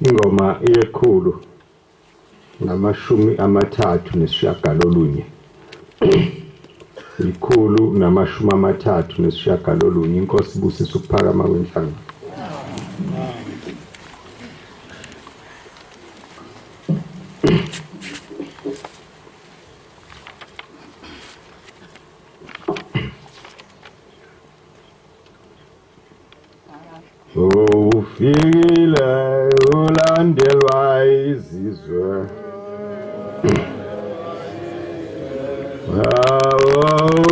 Ingoma yekhulu namashumi amathathu nesishiyagalolunye. Ikhulu namashumi amathathu nesishiyagalolunye. Inkosi ibusise ukuphakama kwenhlanga. Ufikile ulandelwa izizwe,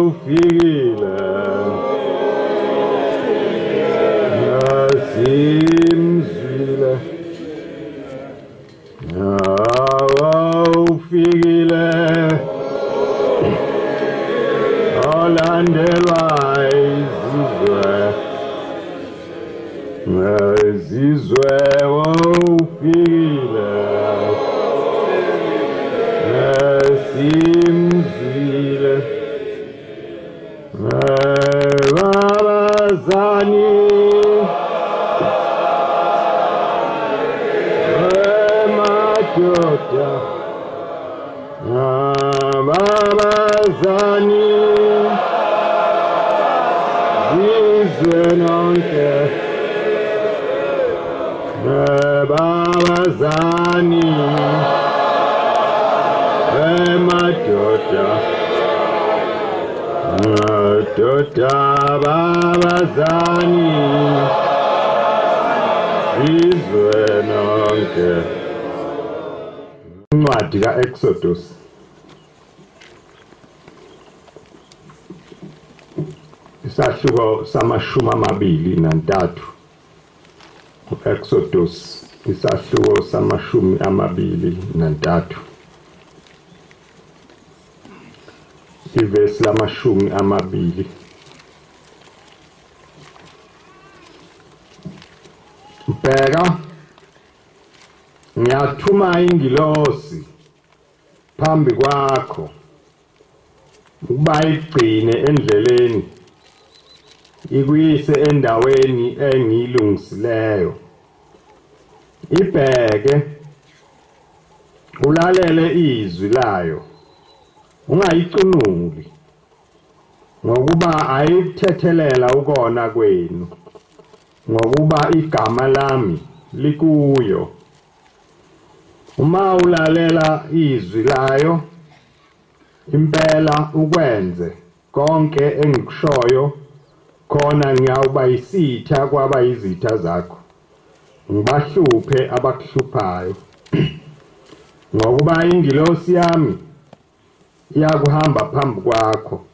ufikile nasimzwile, ufikile ulandelwa izizwe. Izizwe ufikile simzwile, babazani madoda, babazani izwe nonke. Babazani madoda, madoda babazani izwe nonke. Incwadi ka-Exodus isahluko samashumi amabili nantathu. Exodus isahluko samashumi amabili nantathu. Ivesi lamashumi amabili. Bheka, ngiyathuma ingilosi phambi kwakho ukuba igcine endleleni ikuyise endaweni engiyilungisileyo. Ibheke ulalele izwi layo, ungayicunuli, ngokuba ayikuthethelela ukona kwenu, ngokuba igama lami likuyo. Uma ulalela izwi layo impela ukwenze konke engikushoyo, khona ngiyawuba yisitha kwabayizitha zakho, ngibahluphe abakuhluphayo. Ngokuba ingilosi yami iyakuhamba phambi kwakho,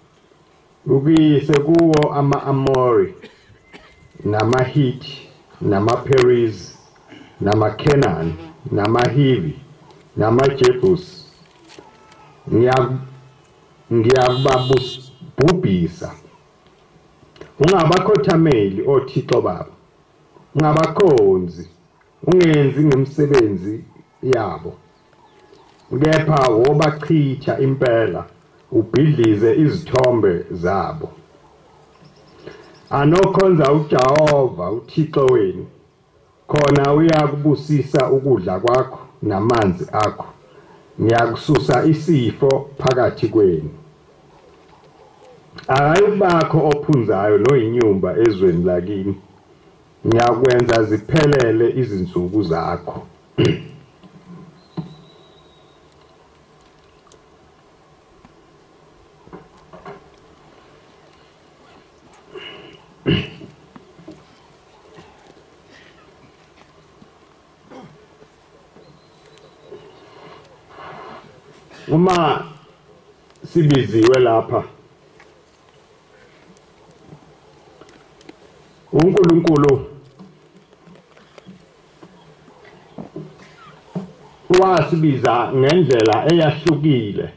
ukuyise kuwo ama-Amori, namaHithi, namaPerizi, namaKhenani, namaHivi, namaJebusi. Ngiyakubabhubhisa. Ungabakhothameli oThixo baba, ungabakhonzi, ungenzi ngemisebenzi yabo. Kepha wobachitha impela, ubhidlize izithombe zabo. Anokhonza uJehova uThixo wenu, khona uyakubusisa ukudla kwakho namanzi akho. Ngiyakususa isifo phakathi kwenu. Akayikubakho ophunzayo noyinyumba ezweni lakini. Ngiyakwenza ziphelele izinsuku zakho. Uma sibiziwe lapha, uNkulunkulu wasibiza ngendlela eyahlukile,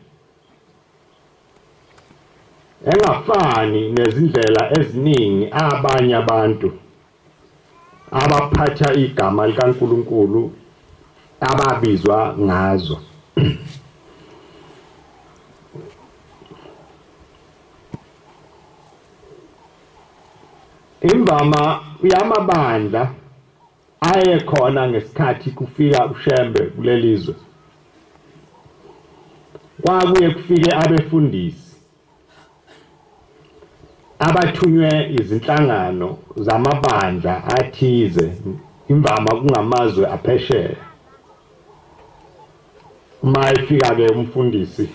engafani nezindlela eziningi abanye abantu abaphatha igama likaNkulunkulu ababizwa ngazo. Imvama yamabandla aye khona ngesikhathi kufika uShembe kulelizwe. Kwakuye kufike abefundisi abathunywe izinhlangano zamabandla athize imvama kungamazwe aphesheya. Uma efika ke umfundisi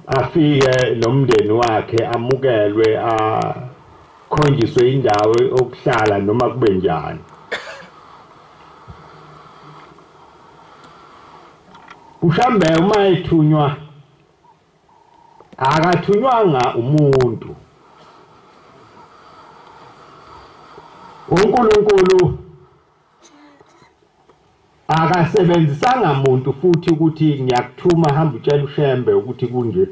afike nomndeni wakhe amukelwe akhonjiswe indawo okuhlala noma kube njani. uShambe uma ethunywa akathunywanga umuntu. uNkulunkulu akasebenzisanga muntu futhi ukuthi ngiyakuthuma hamba utshela uShembe ukuthi kunje.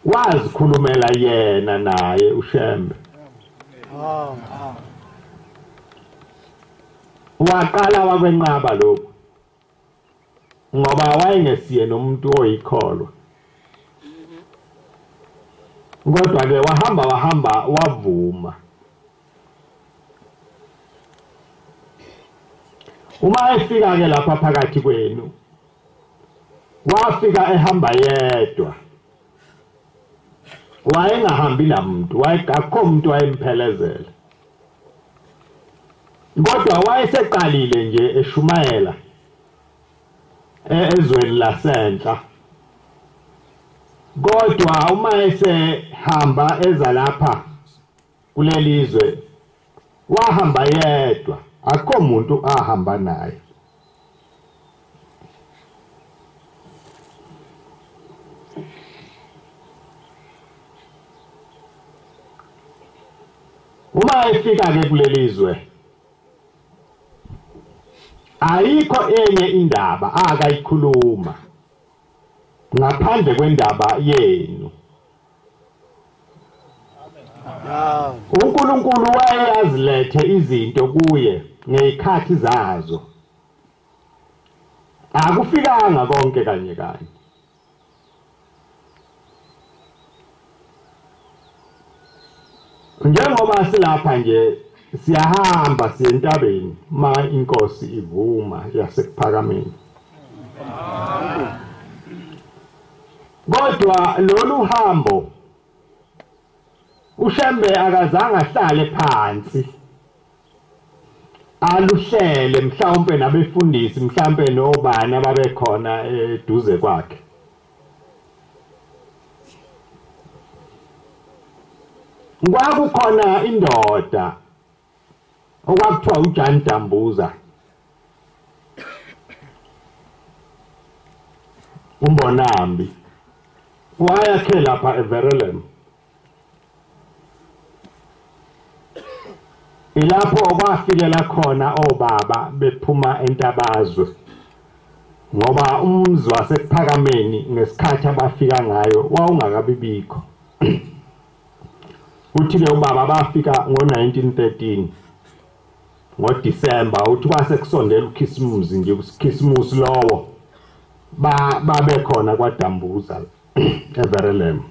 Wazikhulumela yena naye uShembe. Waqala wakwenqaba lokho ngoba wayengesiye nomuntu oyikholwa. Kodwa ke wahamba wavuma. Uma efika ke lapha phakathi kwenu wafika ehamba yedwa. Wayengahambi namuntu, akukho umuntu wayemphelezela. Kodwa wayeseqalile nje eshumayela ezweni lasenhla. Kodwa uma esehamba eza lapha kulelizwe wahamba yedwa, akukho umuntu ahamba naye. Uma efika ke kulelizwe ayikho enye indaba akayikhuluma ngaphandle kwendaba yenu. uNkulunkulu wayeyazilethe izinto kuye ngezikhathi zazo. Akufikanga konke kanye kanye. Njengoba silapha nje siyahamba siye entabeni ma inkosi ivuma yasekuphakameni. Kodwa lolu hambo uShembe akazange ahlale phansi aluhlele mhlawumbe nabefundisi mhlawumbe nobani ababekhona eduze kwakhe. Kwakukhona indoda okwakuthiwa uJan Dambuza, uMbonambi, wayakhe lapha eVerulam. Ilapho kwafikela khona obaba bephuma entabazwe ngoba umzi wasekuphakameni ngesikhathi abafika ngayo wawungakabibikho. Uthi ke ubaba bafika ngo-1913 ngoDisemba, uthi kwasekusondela uKhisimusi nje uKhisimusi lowo babe khona kwaDambuza eVerulam.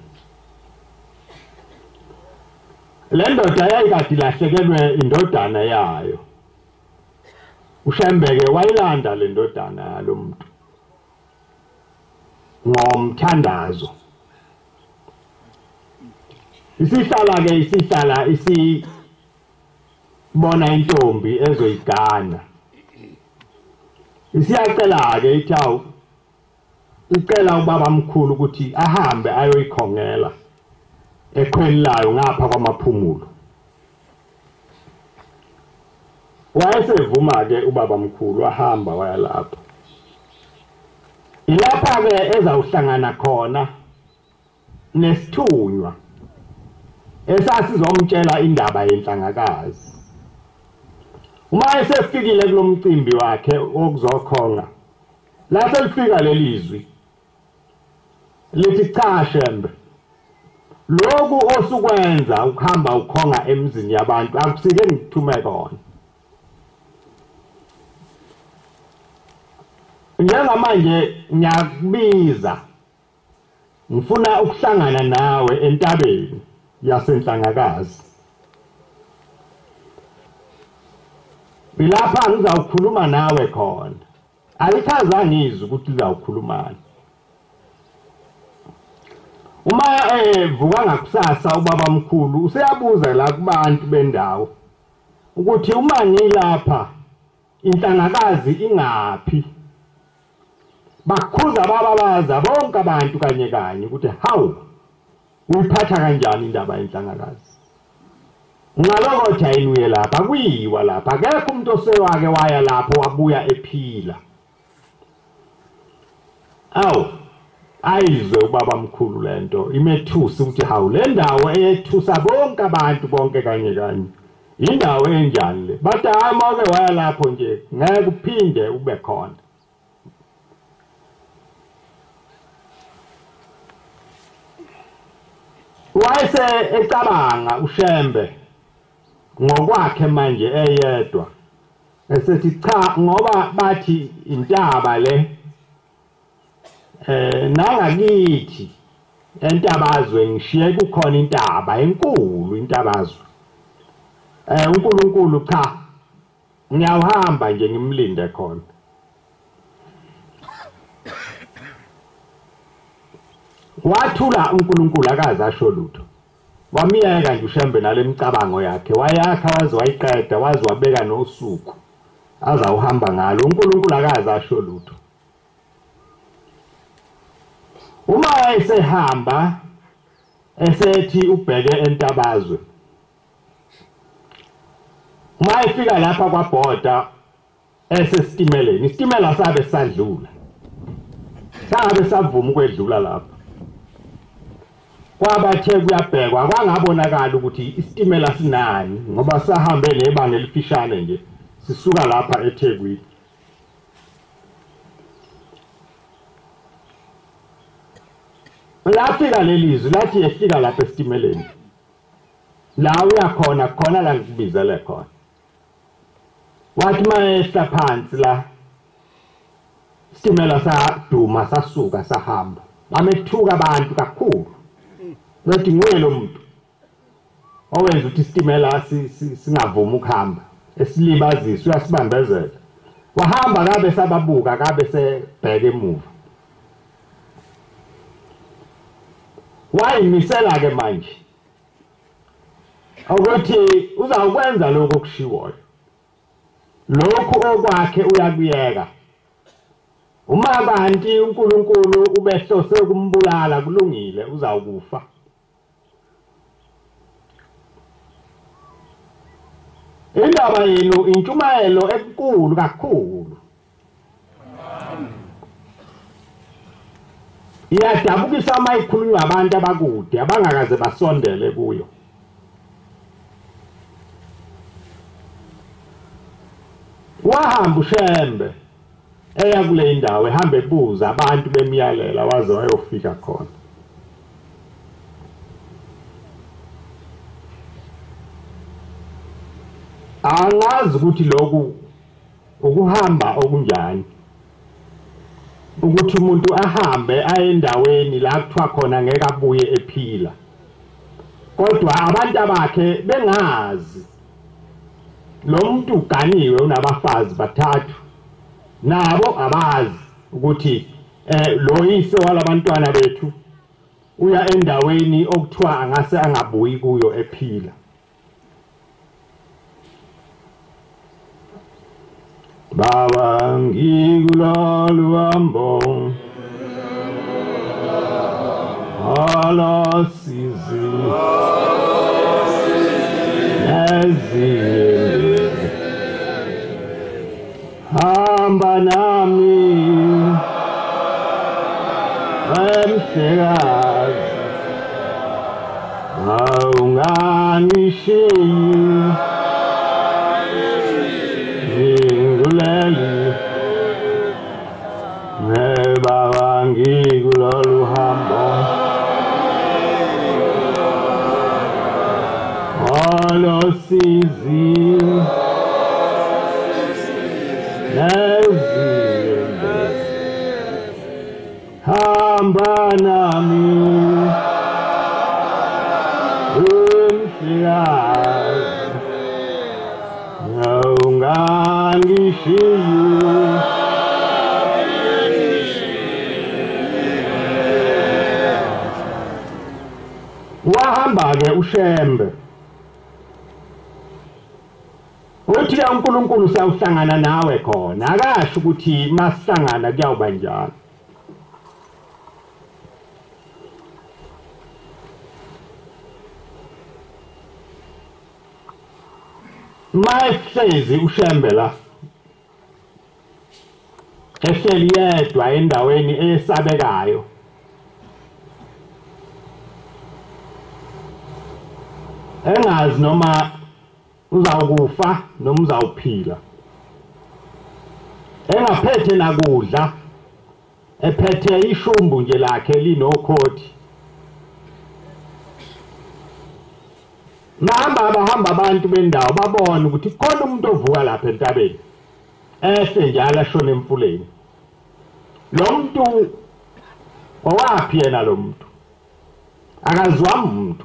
Le ndoda yayikade ilahlekelwe indodana yayo. uShembe ke wayilanda le ndodana yalo muntu ngomthandazo. Isihlala ke isibona intombi ezoyigana. Isiyacela ke ithi icela ubaba mkhulu ukuthi ahambe ayoyikhongela ekhweni layo ngapha kwamaphumulo. Wayesevuma ke ubaba mkhulu wahamba waya lapha. Ilapha ke ezawuhlangana khona nesithunywa esasizomtshela indaba yenhlangakazi. Uma esefikile kulomcimbi wakhe okuzokhonga, lase lifika lelizwi lithi cha Shembe, lokhu osukwenza ukuhamba ukhonga emzini yabantu akusike ngithume kona. Njengamanje ngiyakubiza ngifuna ukuhlangana nawe entabeni yasenhlangakazi. Bilapha ngizawukhuluma nawe khona. Ayikhaza ngizwe ukuthi ngizawukhulumana. Uma vuka ngakusasa ubaba mkhulu useyabuza la kubantu bendawo ukuthi uma ngilapha inhlangakazi ingaphi. Bakhuza bababaza bonke abantu kanye kanye ukuthi hawu uyiphatha kanjani indaba yenhlangakazi. Ngalokothi ayinuye lapha kuyiwa lapha akekho umuntu osewake waya lapho wabuya ephila. Awu ayizwe ubaba mkhulu lento imethusa ukuthi hawu le ndawo eyethusa bonke abantu bonke kanye kanye indawo enjani le. Bathi hayi mawake waya lapho nje ngeke uphinde ube khona. Wayese ecabanga uShembe ngokwakhe manje eyedwa esethi cha ngoba bathi intaba le nangakithi entabazwe ngishiye kukhona intaba enkulu intabazwe. uNkulunkulu cha ngiyahamba nje ngimlinde khona. Wathula uNkulunkulu akaze asho lutho. Wamiyeka nje uShembe nalemicabango yakhe wayakha waze wayiqeda waze wabeka nosuku azawuhamba ngalo. uNkulunkulu akaze asho lutho. Uma wayesehamba esethi ubheke entabazwe. Uma efika lapha kwaBhoda esesitimeleni isitimela sabe sadlula. Sabe savuma ukwedlula lapha. Kwabathe kuyabhekwa kwangabonakala ukuthi isitimela sinani ngoba sahambe nebanga elifishane nje sisuka lapha eThekwini. Lafika lelizwi lathi efika lapha esitimeleni. La uyakhona khona la ngikubizele khona. Wathi mayehla phansi la isitimela saduma sasuka sahamba. Bamethuka abantu kakhulu. Bathi nguye lo muntu owenza ukuthi isitimela singavumi ukuhamba esilibazisa uyasibambezela. Wahamba kabe sababuka kabe sebheke emuva. Wayimisela ke manje ukuthi uzawukwenza lokho kushiwoyo. Lokhu okwakhe uyakuyeka. Uma kanti uNkulunkulu ubehlose ukumbulala kulungile uzawukufa. Indaba yenu intshumayelo enkulu kakhulu. Iyadabukisa uma ikhulunywa abantu abakude abangakaze basondele kuyo. Wahamba uShembe eya kule indawo ehamba ebuza abantu bemiyalela waze wayofika khona. Angazi ukuthi lokhu ukuhamba okunjani. Ukuthi umuntu ahambe aye endaweni la kuthiwa khona ngeke abuye ephila. Kodwa abantu abakhe bengazi. Lo muntu uganiwe unabafazi bathathu. Nabo abazi ukuthi lo yise walabantwana bethu uya endaweni okuthiwa angase angabuyi kuyo ephila. Baba ngikulalu hambo ala sizi ezile hamba nami emhlekazi awunganishiyi Baba ngikulalu hambo ala sizi nezile hamba nami umhlekazi wahamba-ke uShembe uthi uNkulunkulu sawuhlangana nawe khona akasho ukuthi masihlangana kuyawuba njalo mayehlezi uShembe la ehleli yedwa endaweni esabekayo engazi noma uzawukufa noma uzawuphila engaphethe nakudla ephethe ishumbu nje lakhe linokhothi bahamba abantu bendawo babona ukuthi khona umuntu ovuka lapha entabeni ehle njalo ashona emfuleni lo muntu owaphi yena lo muntu akazwa umuntu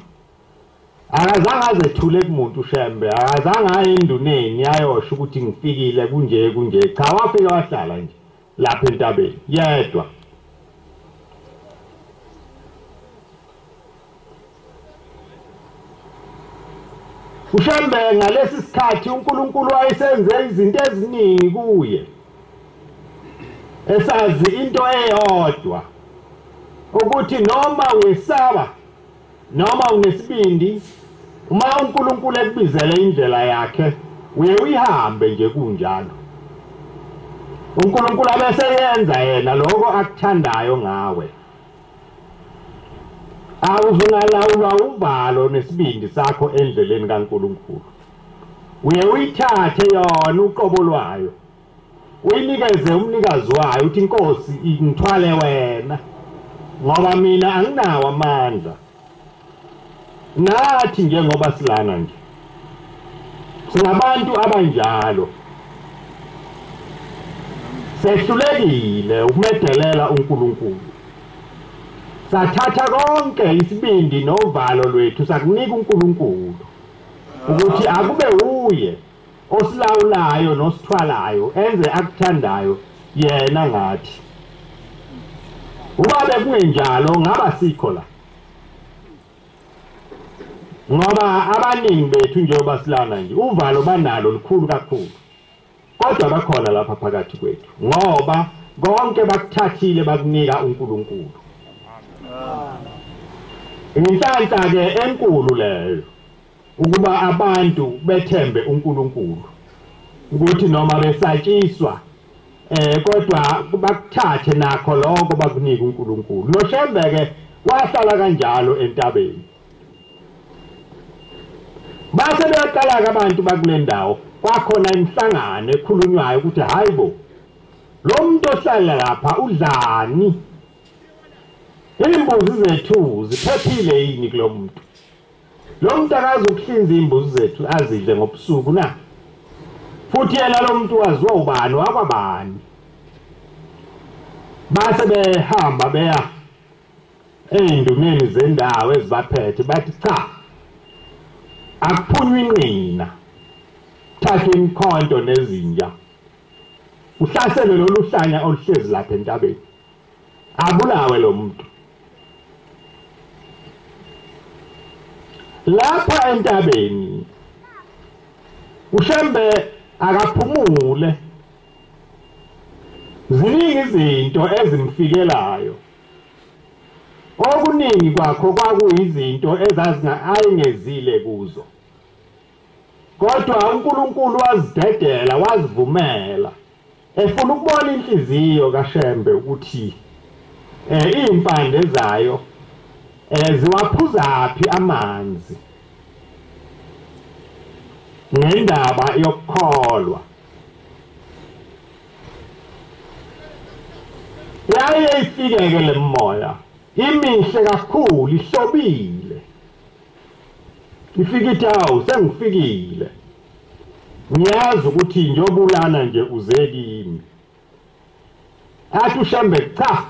akazange azethule kumuntu uShembe akazange aye enduneni ayosho ukuthi ngifikile kunje cha wafika wahlala nje lapha entabeni yedwa uShembe ngalesi sikhathi uNkulunkulu wayesenze izinto eziningi kuye esazi into eyodwa ukuthi noma uyesaba noma unesibindi uma uNkulunkulu ekubizele indlela yakhe uyihambe nje kunjalo uNkulunkulu abese yenza yena lokho akuthandayo ngawe awuzungalawulwa uvalo nesibindi sakho endleleni kaNkulunkulu uyithathe yona uqobo lwayo uyinikeze umnikazi wayo uthi inkosi ingithwale wena ngoba mina anginawo amandla nathi njengoba silana nje singabantu abanjalo sehlulekile ukumedelela uNkulunkulu sathatha konke isibindi novalo lwethu sakunika uNkulunkulu ukuthi akube uye osilawulayo nosithwalayo enze akuthandayo yena ngathi ubabe kungenjalo ngaba sikho la ngoba abaningi bethu njengoba silana nje uvalo banalo likhulu kakhulu kodwa bakhona lapha phakathi kwethu ngoba konke bakuthathile bakunika uNkulunkulu inhlanhla ke enkulu leyo ukuba abantu bethembe uNkulunkulu ukuthi noma besatshiswa kodwa bakuthathe nakho lokho bakunika uNkulunkulu noShembe ke wahlala kanjalo entabeni base beqala abantu bakule ndawo kwakhona imihlangano ekhulunywayo ukuthi hayibo lo muntu ohlala lapha udlani imbuzi zethu ziphephile yini kulo muntu lo muntu akazukuhlinza imbuzi zethu azidle ngobusuku na futhi yena lo muntu waziwa ubani wakwabani base behamba beya endumeni zendawo ezibaphethe bathi cha akuphunywa inqina thatha imkhonto nezinja uhlasele lolu hlanya oluhlezi lapha entabeni abulawe lo muntu lapha entabeni uShembe akaphumule ziningi izinto ezimfikelayo okuningi kwakho kwakuyizinto ayengezile kuzo kodwa uNkulunkulu wazidedela wazivumela efuna ukubona inhliziyo kaShembe ukuthi impande zayo ziwaphuzaphi amanzi ngendaba yokukholwa yaye ifikeke le moya imihle kakhulu ihlobile ifike ithi awu sengifikile ngiyazi ukuthi njobulana nje uze kimi athi uShembe cha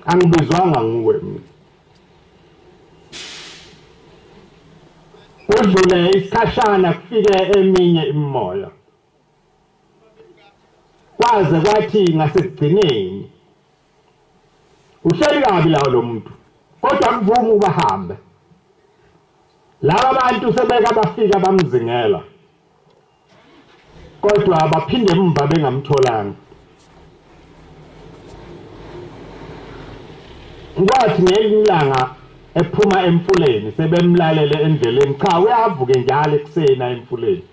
angibizwanga nguwe mina udlule isikhashana kufike eminye imimoya kwaze kwathi ngasekugcineni uhleli kabi lawo lo muntu kodwa kuvuma ubahambe laba abantu sebeka bafika bamzingela kodwa baphinde emva bengamtholanga kwathi ngelilanga ephuma emfuleni sebemlalele endleleni cha uyavuke njalo ekuseni emfuleni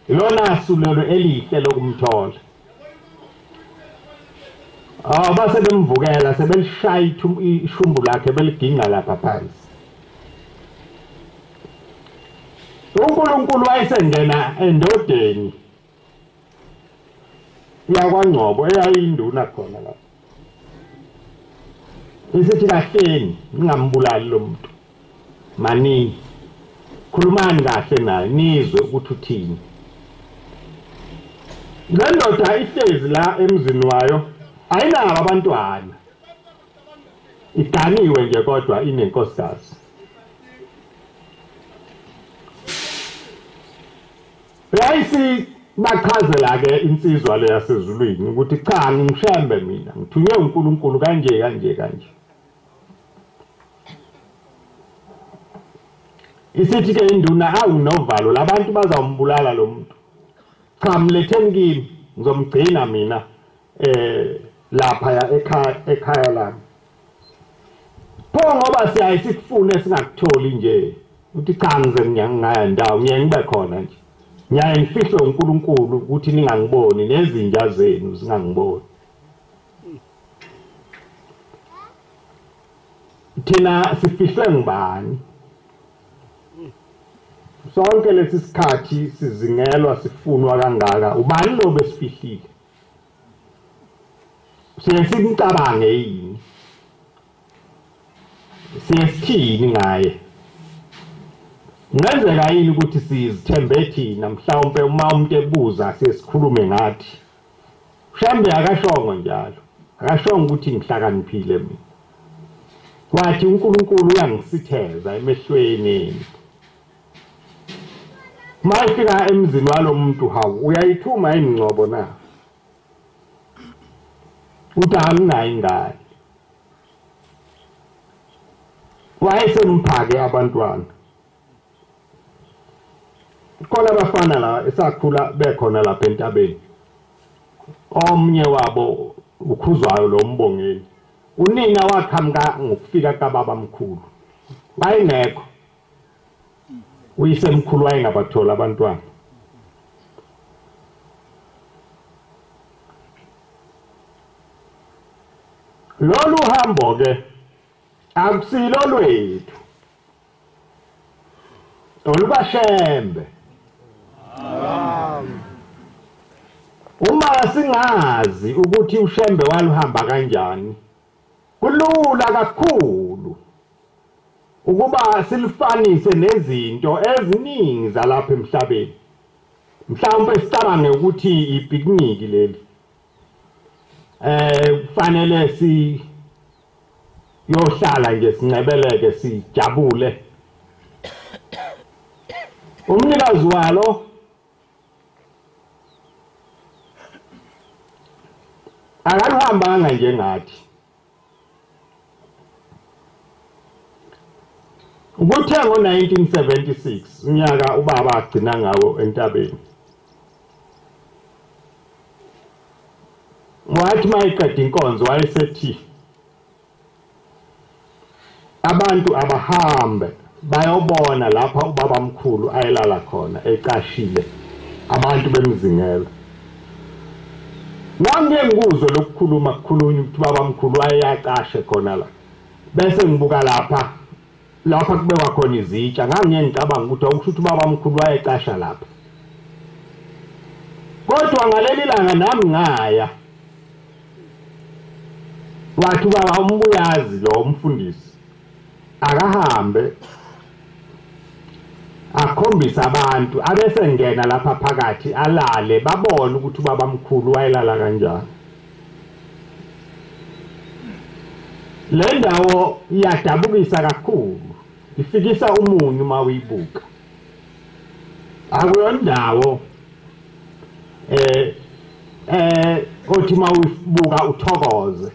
ilona sulelo elihle lokumthola base bemvukela sebelishaya ishumbu lakhe beliginqa lapha phansi uNkulunkulu wayesengena endodeni yakwaNgcobo eyayinduna khona lapha isithi kahleni ngingambulali lo muntu manini khulumani kahle naye nizwe ukuthi uthini le ndoda ihlezi la emzini wayo ayinabo abantwana iganiwe nje kodwa inenkosikazi yayisi bachazela ke insizwa le yasezulwini ukuthi cha ngimshembe mina ngithunywe uNkulunkulu kanje isithi ke induna awunovalo labantu bazawumbulala lo muntu cha mletheni kimi ngizomgcina mina lapha ekhaya lami pho ngoba siyayisikufune singakutholi nje uthi cha ngize ngiyangaya ndawo ngibe khona nje ngiyaye ngifihlwe uNkulunkulu ukuthi ningangiboni nezinja zenu zingangiboni thina sifihlwe ngubani sonke lesi sikhathi sizingelwa sifunwa kangaka ubani lo besifihlile siyasicabange yini siyasithini ngaye ngenzeka yini ukuthi sizithembe thina mhlawumbe uma umuntu ebuza sesikhulume ngathi mhlambe akashongo njalo akashongo ukuthi ngihlakaniphile mina wathi uNkulunkulu uyangisitheza emehlweni mayifika emzini walo muntu hawu uyayithuma ingcobo na utanginayo ingane wayesemphake abantwana khona abafana la esakhula bekhona lapha entabeni omnye wabo ukhuzwayo lo mbongeni unina waqhamuka ngokufika kababa mkhulu wayengekho uyisemkhulu wayengabathola abantwana lolu hambo ke akusilo lwethu olubashembe uma singazi ukuthi ushembe waluhamba kanjani kulula kakhulu ukuba silifanise nezinto eziningi zalapha emhlabeni mhlawumbe sicabange ukuthi ipicnic leli kufanele si yohlala nje sincebeleke sijabule umnikazi walo akaluhambanga njengathi Kuthe ngo-1976 unyaka ubaba agcina ngawo entabeni. Wathi mayiqeda inkonzo wayesethi abantu abahambe bayobona lapha ubaba mkhulu ayelala khona eqashile abantu bemzingela. Nami ngikuzwe lokukhuluma kukhulunywa ukuthi baba mkhulu ayeyaqashe khona la. Bese ngibuka lapha kubekwa khona izitsha ngangiye ngicabanga ukuthi awukusho ukuthi baba mkhulu wayeqasha lapha. Kodwa ngaleli langa nami ngaya. Wathi baba umbuyazi lo umfundisi akahambe akhombisa abantu abese ngena lapha phakathi alale babone ukuthi baba mkhulu wayelala kanjani. Le ndawo iyadabukisa kakhulu ifikisa umunyu uma uyibuka. Akuyona ndawo othi mawubuka uthokoze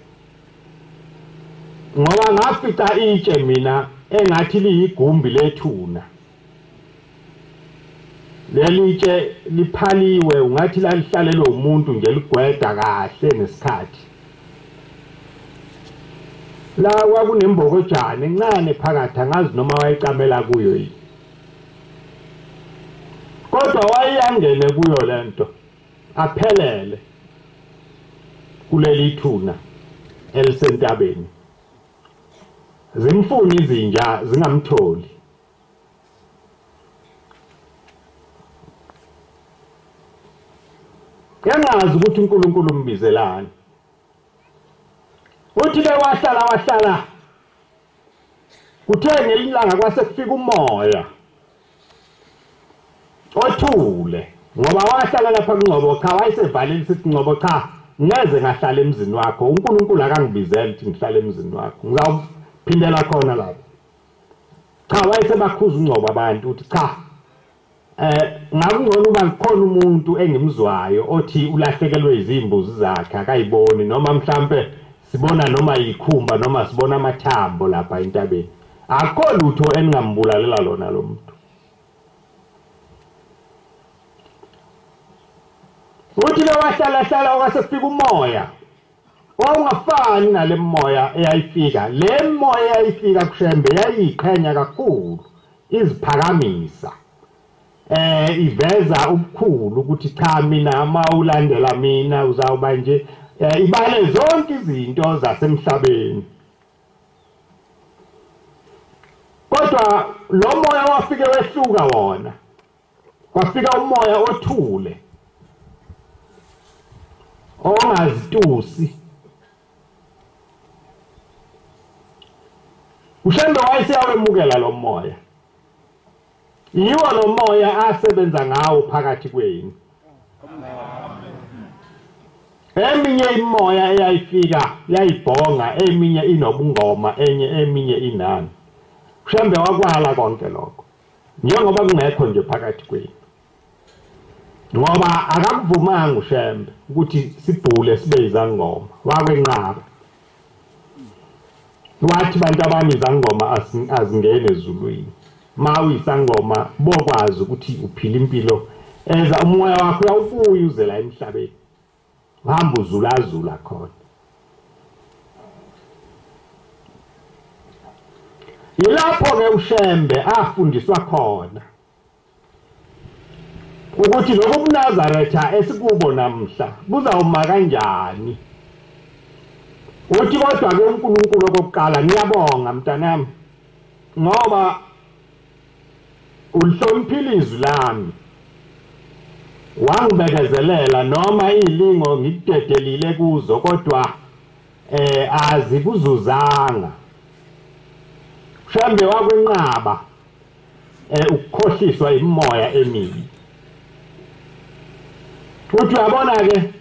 ngoba ngafika itshe mina engathi liyigumbi lethuna lelitshe liphaliwe ungathi lalihlelelwe umuntu nje ligweda kahle ngesikhathi la kwakunembokojane encane phakathi angazi noma wayicamela kuyo yini kodwa wayangene kuyo lento aphelele kuleli thuna elisentabeni zimfuna izinja zingamtholi yangazi ukuthi uNkulunkulu umbizelani uthi ke wahlala kuthe ngelilanga kwase kufika umoya othule ngoba wahlala lapha kuNgcobo cha wayesevalile sithi Ngcobo cha ngeze ngahlala emzini wakho uNkulunkulu akangibizela ukuthi ngihlale emzini wakho ngizawuphindela khona lapho cha wayesebakhuza uNgcobo abantu uthi cha ngakungcono uba kukhona umuntu engimzwayo othi ulahlekelwe izimbuzi zakhe akayiboni noma mhlambe sibona noma ikhumba noma sibona amathambo lapha entabeni akho lutho eningambulalela lona lo muntu uthi ke wahlala kwasefika umoya ongafani nale moya eyayifika le moya eyayifika kuShembe yayiqhenya kakhulu iziphakamisa iveza ubukhulu ukuthi cha mina mawulandela mina uzawuba nje ibale zonke izinto zasemhlabeni kodwa lo moya wafike wehluka wona kwafika umoya othule ongazitusi uShembe wayeseyawemukela lo moya yiwo lo moya asebenza ngawo phakathi kwenu eminye imoya eyayifika yayibhonga eminye inobungoma eminye inani uShembe wakwala konke lokho njengoba kungekho nje phakathi kwenu ngoba akakuvumanga uShembe ukuthi sibhule sibe izangoma wakwenqaba wathi bantu abami izangoma azingene ezulwini mawuyisangoma bokwazi ukuthi uphila impilo eza umoya wakho uyawubuya uze la emhlabeni uhamba uzulazula khona yilapho ke uShembe afundiswa khona ukuthi lokho kuNazaretha esikubo namhla kuzawuma kanjani uthi kodwa ke uNkulunkulu okokuqala ngiyabonga mntanami ngoba ulihloniphile izwi lami wangibekezelela noma ilingo ngikudedelile kuzo kodwa azikuzuzanga uShembe wakwenqaba ukukhohliswa imoya emibi uthi uyabona ke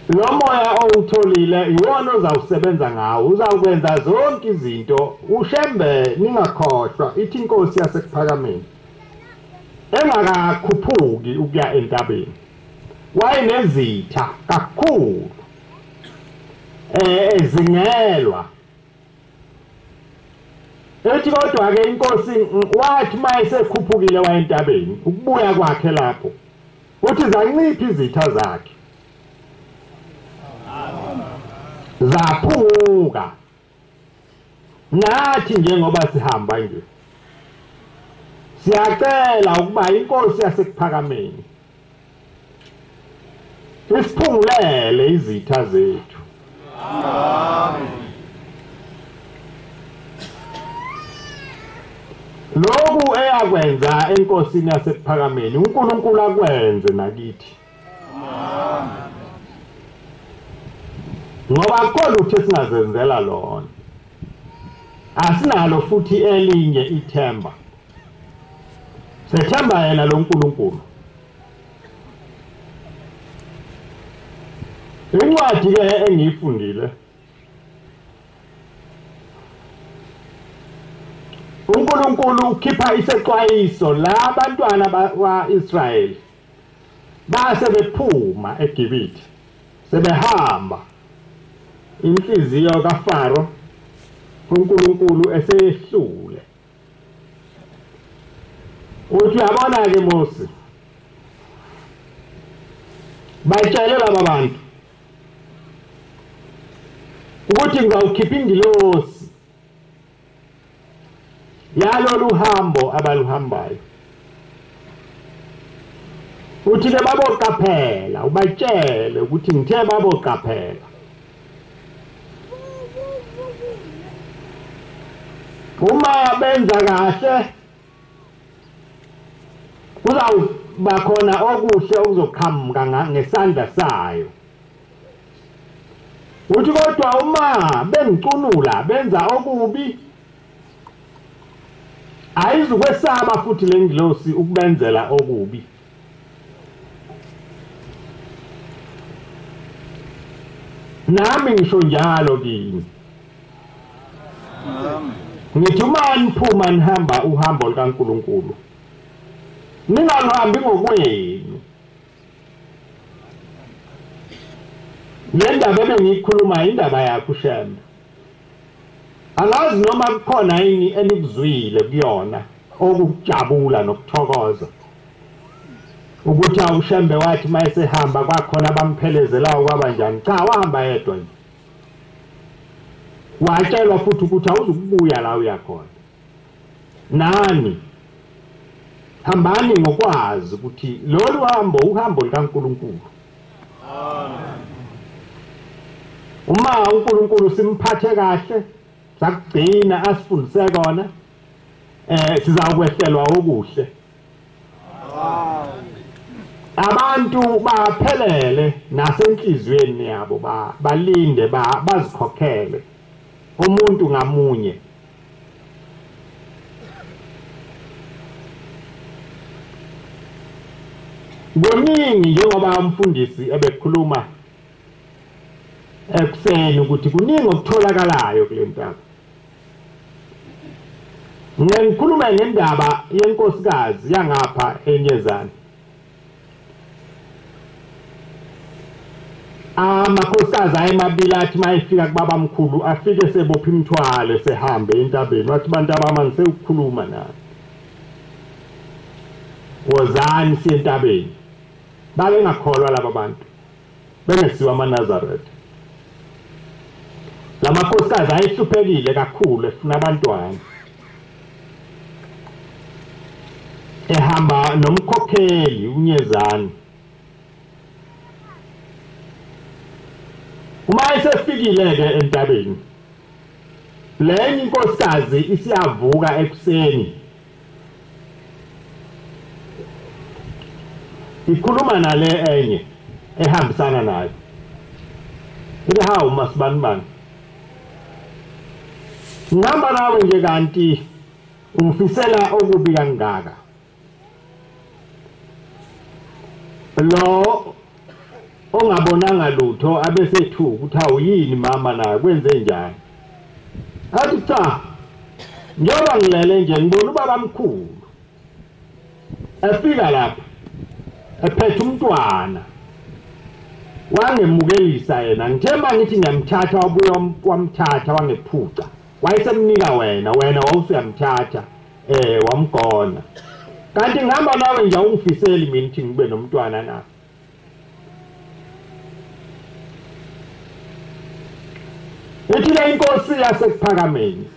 lo moya owutholile iwona ozawusebenza ngawo uzawukwenza zonke izinto uShembe ningakhohlwa ithi inkosi yasekuphakameni engakakhuphuki ukuya entabeni wayenezitha kakhulu ezingelwa ethi kodwa ke inkosi wathi mayesekhuphukile waya entabeni ukubuya kwakhe lapho uthi zanciphi izitha zakhe zaphuka nathi njengoba sihamba nje siyacela ukuba inkosi yasekuphakameni isiphungulele izitha zethu amen lokhu eyakwenza enkosini yasekuphakameni uNkulunkulu akwenze nakithi amen ngoba akho lutho esingazenzela lona asinalo futhi elinye ithemba sethemba yena lo uNkulunkulu incwadi ke engiyifundile uNkulunkulu ukhipha isexwayiso la abantwana baIsrayeli base bephuma eGibhithe sebehamba inhliziyo kaFaro uNkulunkulu esehlule uthi yabona ke Mose bayitshele laba bantu ukuthi ngizawukhipha indilosi yalolu hambo abaluhambayo uthi ke baboqaphela ubatshele ukuthi ngithe baboqaphela uma benza kahle uzawuba khona okuhle okuzoqhamuka ngesandla sayo uthi kodwa uma bengicunula benza okubi ayizukwesaba futhi lengilosi ukubenzela okubi nami ngisho njalo kini ngithi uma niphuma nihamba uhambo likaNkulunkulu ningahambi ngokwenu le ndaba ebengiyikhuluma indaba yakho uShembe angazi noma kukhona yini enikuzwile kuyona okujabula nokuthokoza ukuthi awuShembe wathi mayesehamba kwakhona bamphelezelayo kwabanjani cha wahamba yedwa nje watshelwa futhi ukuthi awuzukubuya la uyakhona nani hambani ngokwazi ukuthi lolu hambo uhambo likaNkulunkulu uma uNkulunkulu simphathe kahle sakugcina asifundise kona sizawukwehlelwa okuhle abantu baphelele nasenhlizweni yabo balinde bazikhokhele umuntu ngamunye kuningi njengoba umfundisi ebekhuluma ekuseni ukuthi kuningi okutholakalayo kule ntaba ngikhuluma ngendaba yenkosikazi yangapha eNyezana amakhosikazi ayemabili athi mayefika kubaba mkhulu afike sebopha imithwalo sehambe entabeni wathi bantu abama ngisekukhuluma nani wozani siye entabeni babe ngakholwa laba bantu bengesiwa amaNazaretha lamakhosikazi ayehluphekile kakhulu efuna abantwana ehamba nomkhokheli uNyezana uma esefikile ke entabeni lenye inkosikazi isiyavuka ekuseni ikhuluma nale enye ehambisana nayo ithi hawu masibanibani ngihamba nawe nje kanti ungifisela okubi kangaka lo ongabonanga lutho abesethu ukuthi awuyini mama naye kwenze njani athi cha njengoba ngilele nje ngibona ubaba mkhulu efika lapha ephethe umntwana wangemukelisa yena ngithe mangithi ngiyamthatha wabuya wamthatha wangephuca wayesemnika wena wawusuyamthatha wamgona kanti ngihamba nawe nje ungifiseli mina ukuthi ngibe nomntwana na ethi le inkosi yasekuphakameni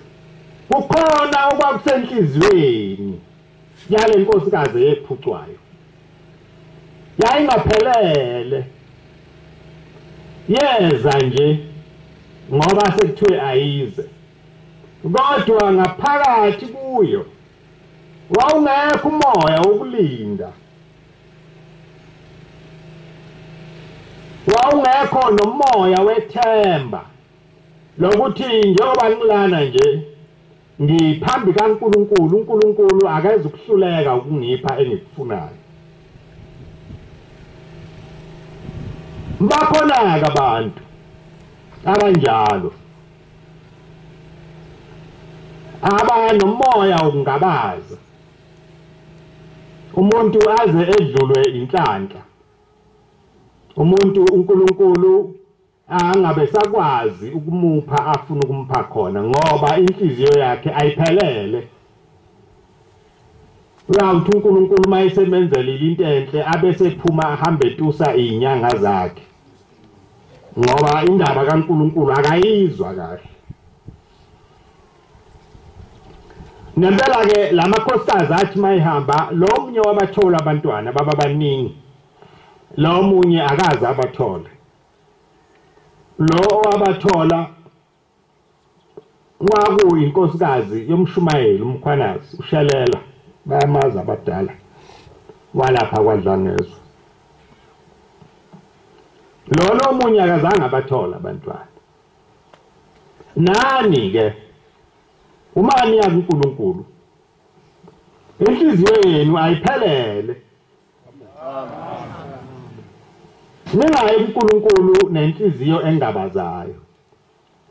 kukhona okwakusenhlizweni yale nkosikazi ephucwayo yayingaphelele yeza nje ngoba sekuthiwe ayize kodwa ngaphakathi kuyo wawungekho umoya wokulinda wawungekho nomoya wethemba lokuthi njengoba ngilana nje ngiphambi kaNkulunkulu uNkulunkulu akeze ukuhluleka ukungipha engikufunayo bakhona-ke abantu abanjalo abanomoya wokungabaza umuntu aze edlulwe inhlanhla umuntu uNkulunkulu angabe sakwazi ukumupha afuna ukumupha khona ngoba inhliziyo yakhe ayiphelele. Uyawuthi uNkulunkulu mayisemenzela into enhle abese phuma ahambe tusa izinyanga zakhe ngoba indaba kaNkulunkulu akayizwa kahle. Nempela ke lamakhosikazi athi mayihamba lo munye wabathola abantwana baba baningi, lo munye akaze abathola. Lo wabathola kwakuyinkosikazi yomshumayeli umkhwanazi uShelela, bayamazi abadala walapha kwaDlangezwa. Lo munye akazange abathola abantwana. Nani ke umani yakuNkulunkulu inhliziyo yenu ayiphelele. Ningayi kuNkulunkulu nenhliziyo engabazayo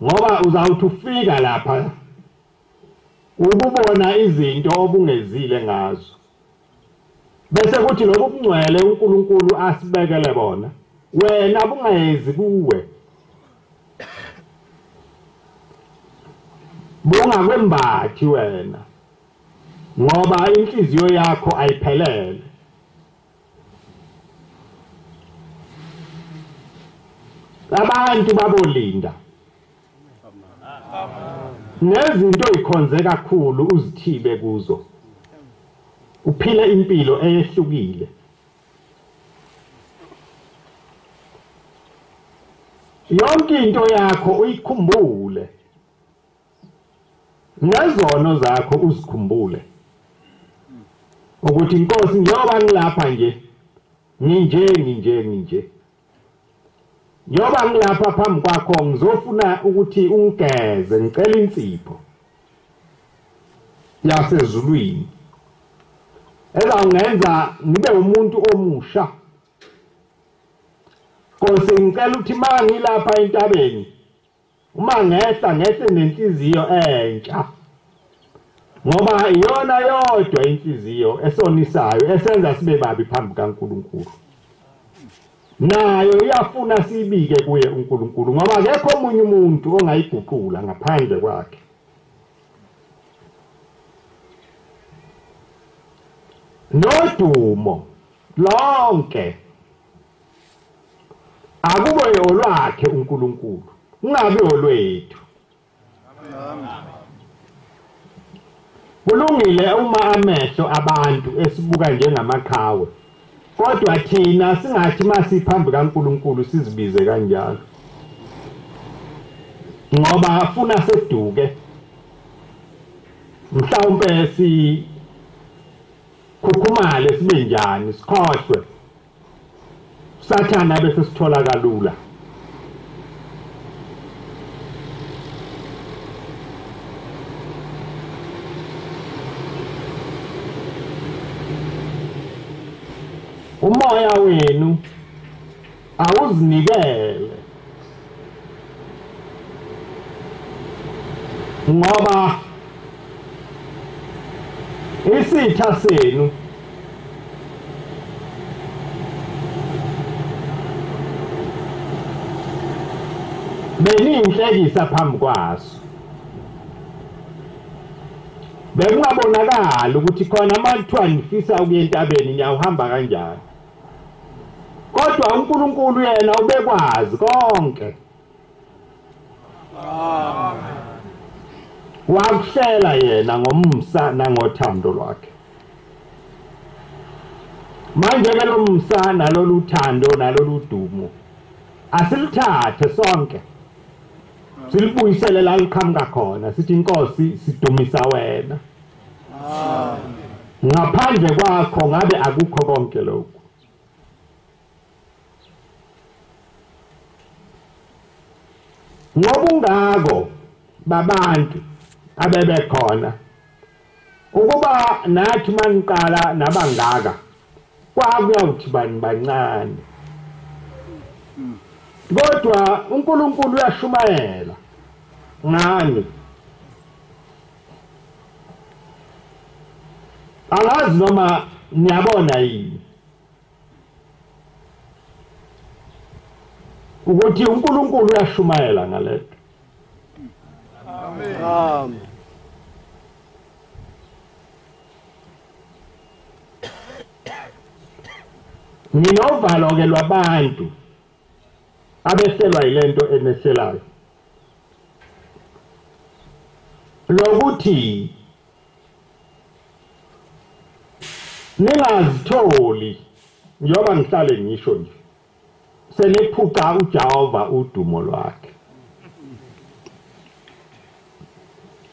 ngoba uzawuthi ufika lapha ububona izinto obungezile ngazo bese kuthi lokhu kungcwele uNkulunkulu asibekele bona wena bungezi kuwe bungakwembathi wena ngoba inhliziyo yakho ayiphelele. Abantu babolinda nezinto ikhonze kakhulu uzithibe kuzo uphile impilo eyehlukile. Yonke into yakho uyikhumbule, nezono zakho uzikhumbule ukuthi inkosi njengoba ngilapha nje nginje njengoba ngilapha phambi kwakho ngizofuna ukuthi ungigeze ngicela insipho yasezulwini ezawungenza ngibe umuntu omusha. Nkosi ngicela ukuthi uma ngilapha entabeni uma ngehla nenhliziyo entsha ngoba iyona yodwa inhliziyo esonisayo esenza sibe babi phambi kaNkulunkulu. Nayo iyafuna sibike kuye uNkulunkulu ngoba akekho omunye umuntu ongayiguqula ngaphandle kwakhe. Nodumo lonke akube olwakhe uNkulunkulu ungabe olwethu. Kulungile uma amehlo abantu esibuka njengamaqhawe kodwa thina singathi masiphambi kaNkulunkulu sizibize kanjalo ngoba afuna seduke mhlawumbe khukhumale sibe njani sikhohlwe sathana bese sithola kalula. Umoya wenu awuzinikele ngoba isitha senu beninhlekisa phambi kwaso. Bekungabonakala ukuthi khona amathiwa nifisa ukuya entabeni niyawuhamba kanjani. Kodwa uNkulunkulu yena ubekwazi konke. Wakuhlela yena ngomsa nangothando lwakhe. Manje ke lo msa nalolu thando nalolu dumo asilithathe sonke silibuyisele la liqhamuka khona sithi inkosi sidumisa wena. Ngaphandle kwakho ngabe akukho konke lokho. Ngobungako babantu abebekhona ukuba nathi maniqala nabangaka kwakuyawuthi bani bancane kodwa uNkulunkulu uyashumayela ngani. Angazi noma niyabona yini ukuthi uNkulunkulu uyashumayela ngalento. Amen. Nginovalo ke lwabantu abehlelwa yilento enehlelayo. Lokuthi ningazitholi njengoba ngihlale ngisho nje seniphuca uJehova udumo lwakhe.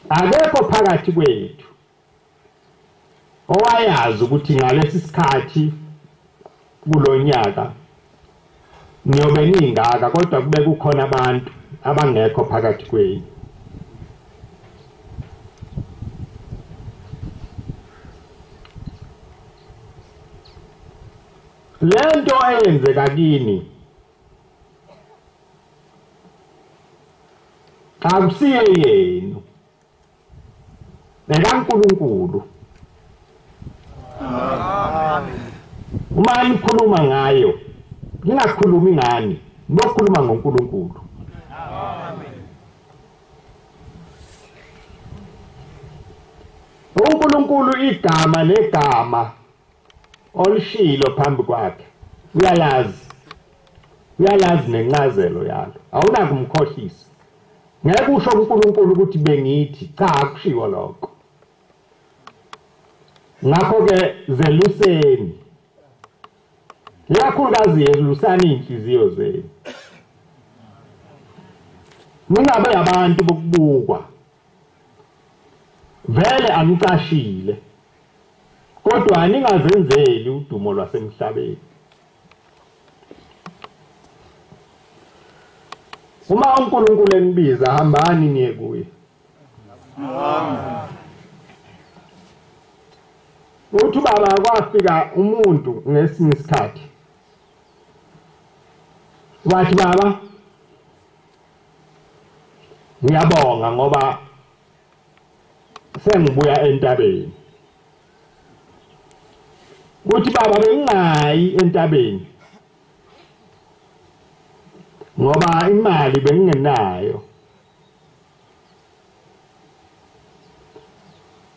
Akekho phakathi kwethu owayazi ukuthi ngalesi sikhathi kulonyaka niyobe ningaka kodwa kube kukhona abantu abangekho phakathi kwenu. Lento eyenzeka kini akusiye yenu nekaNkulunkulu. Uma nikhuluma ngayo ningakhulumi ngani, nokhuluma ngoNkulunkulu. uNkulunkulu igama negama olishilo phambi kwakhe uyalazi nencazelo yalo, awunakumkhohlisa. Ngeke usho uNkulunkulu ukuthi bengithi cha akushiwo lokho. Ngakho ke zeluseni, ikakhulukazi yelusani inhliziyo zenu. Ningabe abantu bokubukwa vele anicashile, kodwa ningazenzeli udumo lwasemhlabeni. Uma uNkulunkulu enibiza hambani niye kuye. Uthi baba kwafika umuntu ngesinye isikhathi wathi baba ngiyabonga ngoba sengibuya entabeni. Uthi baba bengingayi entabeni ngoba imali bengingenayo.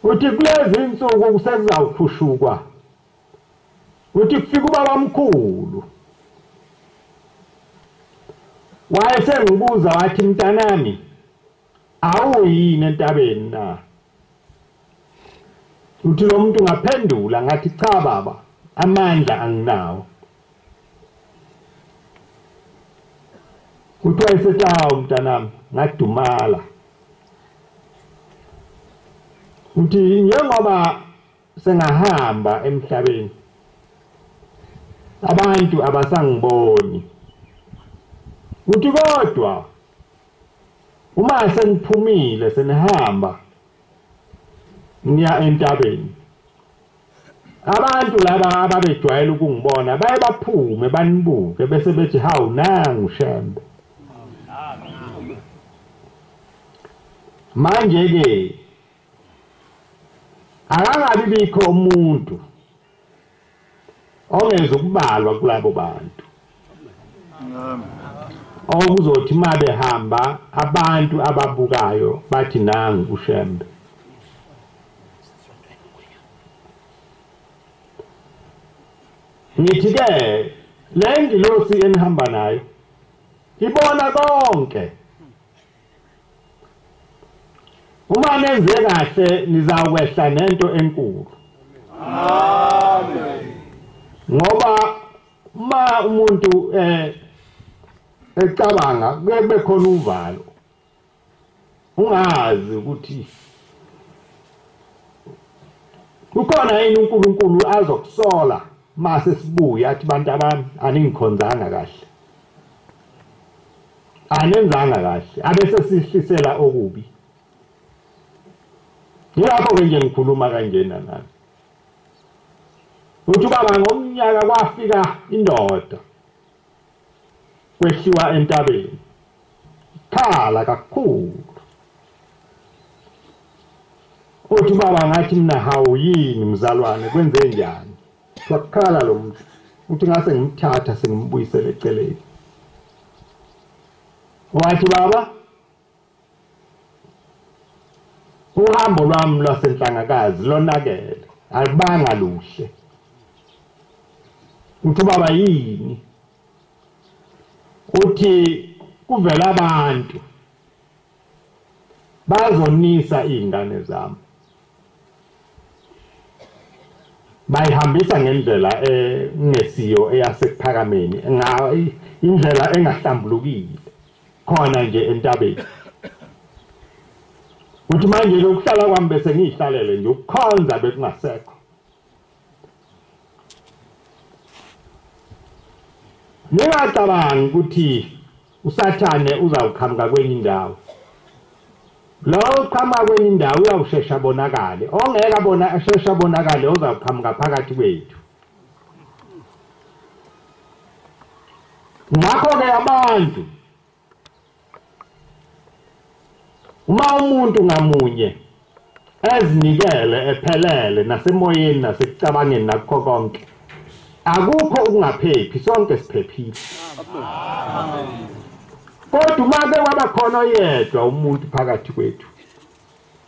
Uthi kulezi insuku kusezawukhushukwa. Uthi kufika ubaba omkhulu wayesengibuza wathi mntanami awuyini entabeni na? Uthi lo muntu ngaphendula ngathi cha baba amandla anginawo. Uthi wayesethi mntanami ngadumala. Uthi njengoba sengahamba emhlabeni abantu abasangiboni. Uthi kodwa uma seniphumile senihamba niya entabeni, abantu laba ababejwayele ukungibona baye baphume banibuke bese bethi hawu nangu uShembe. Manje ke akangabi bikho umuntu ongeza ukubalwa kulabo bantu. Okuzothi uma behamba abantu ababukayo bathi nangu uShembe. Ngithi ke le ngilosi enihamba nayo ibona konke. Uma nenze kahle nizawukwehla nento enkulu. Amen. Ngoba uma umuntu ecabanga kube khona uvalo, ungazi ukuthi kukhona yini uNkulunkulu azokusola mase sibuya athi bantu abami aningikhonzanga kahle, anenzanga kahle, abese sihlisela okubi. Yilapho ke nje ngikhuluma kanjena nami. Uthi baba ngomnyaka kwafika indoda kwehliwa entabeni, khala kakhulu. Uthi baba ngathi mina hawu yini mzalwane kwenze njani? Wakhala lo muntu. Uthi ngase ngimthatha sengimbuyisele eceleni. wathi baba uhambo lwami lwasenhlangakazi lonakele alibanga luhle. Uthi baba yini? Uthi kuvela abantu bazonisa izingane zami, bayihambisa ngendlela ngesiyo eyasekuphakameni, indlela engahlambulukile khona nje entabeni. Uthi manje lokuhlala kwami bese ngihlalele nje ukukhonza bekungasekho. Ningacabangi ukuthi usathane uzawuqhamuka kwenye indawo. Lo uqhamuka kwenye indawo uyawushesha abonakale, ongeke abona ashesha abonakale uzawuqhamuka phakathi kwethu. Ngakho-ke abantu, uma umuntu ngamunye ezinikele ephelele nasemoyeni nasekucabangeni nakho konke, akukho ukungaphephi, sonke siphephile. Kodwa uma kwaba khona oyedwa umuntu phakathi kwethu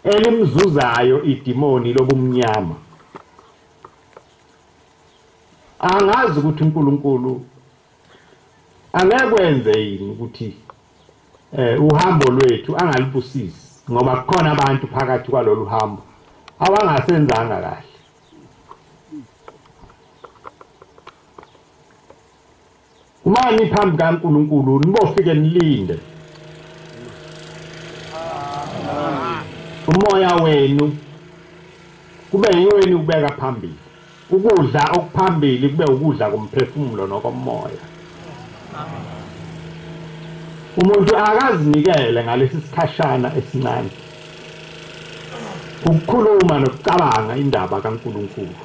elimzuzayo idimoni lobumnyama, angazi ukuthi uNkulunkulu angekwenze yini ukuthi uhambo lwethu angalibusisi, ngoba kukhona abantu phakathi kwalolu hambo abangasenzanga kahle. Uma niphambi kaNkulunkulu nibofike nilinde umoya wenu kube yiweni ubeka phambili, ukudla okuphambili kube ukudla komphefumulo nokomoya. Umuntu akazinikele ngalesi sikhashana esincane ukukhuluma nokucabanga indaba kaNkulunkulu.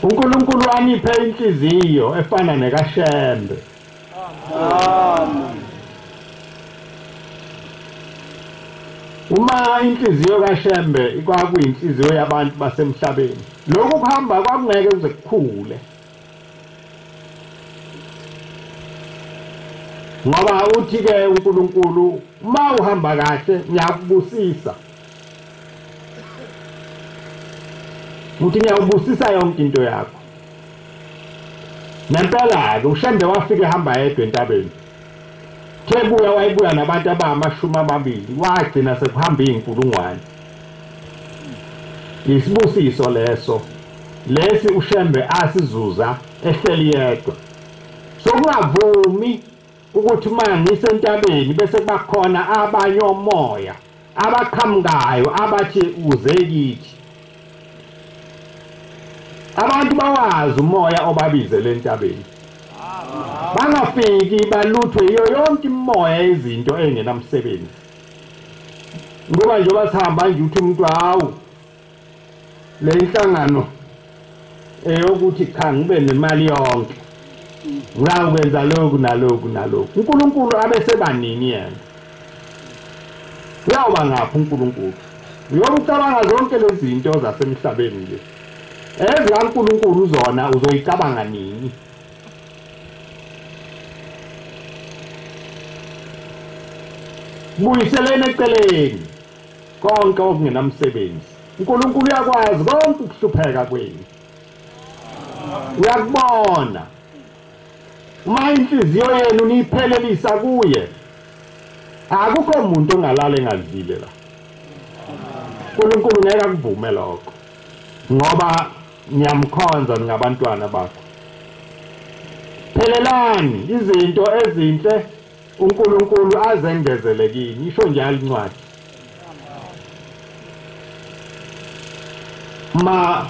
uNkulunkulu aniphe inhliziyo efana nekaShembe. Amen. Uma inhliziyo kaShembe ikwakuyinhliziyo yabantu basemhlabeni, lokhu kuhamba kwakungeke kuze kukhule. Ngoba uthi-ke uNkulunkulu uma uhamba kahle ngiyakubusisa. Uthi ngiyakubusisa yonke into yakho. Nempela-ke uShembe wafika ehamba yedwa entabeni. Kebuya wayibuya nabantu abangama-20 wagcina sekuhamba iy'nkulungwane. Isibusiso leso lesi uShembe asizuza ehleli yedwa. Sokungavumi ukuthi uma ngisentabeni bese kubakhona abanye omoya abaqhamukayo abathi uze kithi. Abantu bawazi umoya obabizele entabeni. Bangafiki baluthwe iyo yonke imimoya yezinto engenamsebenzi. Ngoba njengoba sihamba nje uthi umuntu hawu le inhlangano eyokuthi cha ngibe nemali yonke. Ngakwenza lokhu nalokhu nalokhu. uNkulunkulu abesebanini yena. Uyawuba ngaphi uNkulunkulu? Uyokucabanga zonke lezi zinto zasemhlabeni nje. EzikaNkulunkulu zona uzoyicabanga nini? Buyiselene eceleni konke okungenamsebenzi. uNkulunkulu uyakwazi konke ukuhlupheka kwenu. Uyakubona. Uma inhliziyo yenu niyiphelelisa kuye, akukho umuntu ongalala engadlile la. uNkulunkulu ngeke akuvume lokho. Ngoba ngiyamkhonza ngabantwana bakho. Phelelani izinto ezinhle uNkulunkulu azengezele kini, isho njalo incwadi. Ma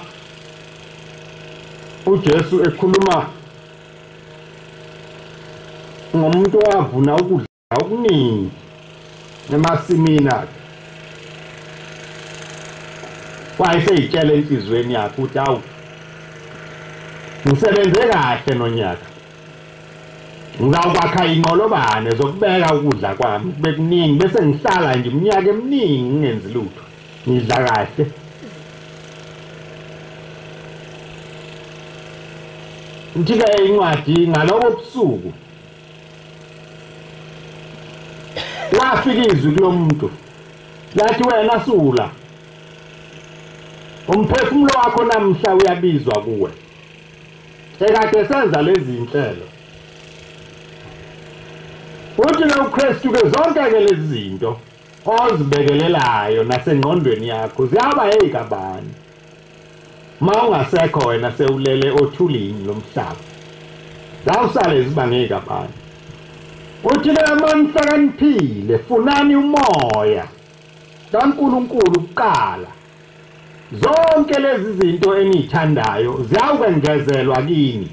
uJesu ekhuluma ngomuntu owavuna ukudla okuningi emasimini akhe, wayeseyitshela enhlizweni yakhe ukuthi awu ngisebenze kahle nonyaka, ngizawukwakha inqolobane zokubeka ukudla kwami kube kuningi bese ngihlala nje iminyaka eminingi ngingenzi lutho, ngidla kahle. . Njike incwadi ngalobo busuku wafika izwi kulomuntu lathi wena sula umphefumulo wakho namhla uyabizwa kuwe ekade senza lezi zinhlelo uthi lo Kristu ke zonke ke lezi zinto ozibekelelayo nasengqondweni yakho ziyaba ezikabani mawungasekho wena sewulele othulini lomhlaba zawusale zibange kabani uthi lamani hlakaniphile funani umoya kaNkulunkulu kuqala zonke lezi zinto enizithandayo ziyawukwengezelwa kini